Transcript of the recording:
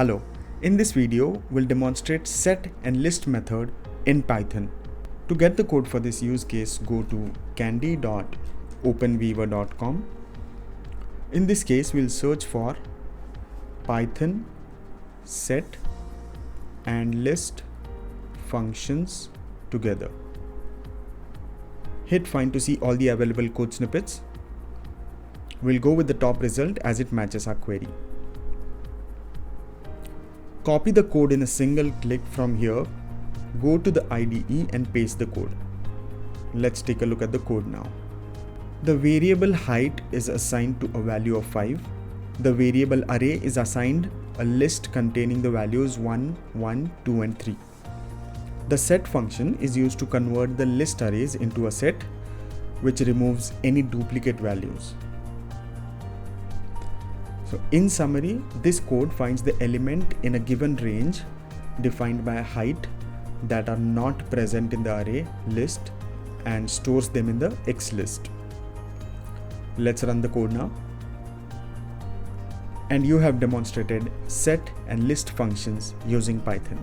Hello, in this video we'll demonstrate set and list method in Python. To get the code for this use case, go to kandi.openweaver.com. In this case we'll search for Python set and list functions together. Hit find to see all the available code snippets. We'll go with the top result as it matches our query. Copy the code in a single click from here, go to the IDE and paste the code. Let's take a look at the code now. The variable height is assigned to a value of 5. The variable array is assigned a list containing the values 1, 1, 2 and 3. The set function is used to convert the list arrays into a set, which removes any duplicate values. So in summary, this code finds the element in a given range defined by a height that are not present in the array list and stores them in the X list. Let's run the code now. And you have demonstrated set and list functions using Python.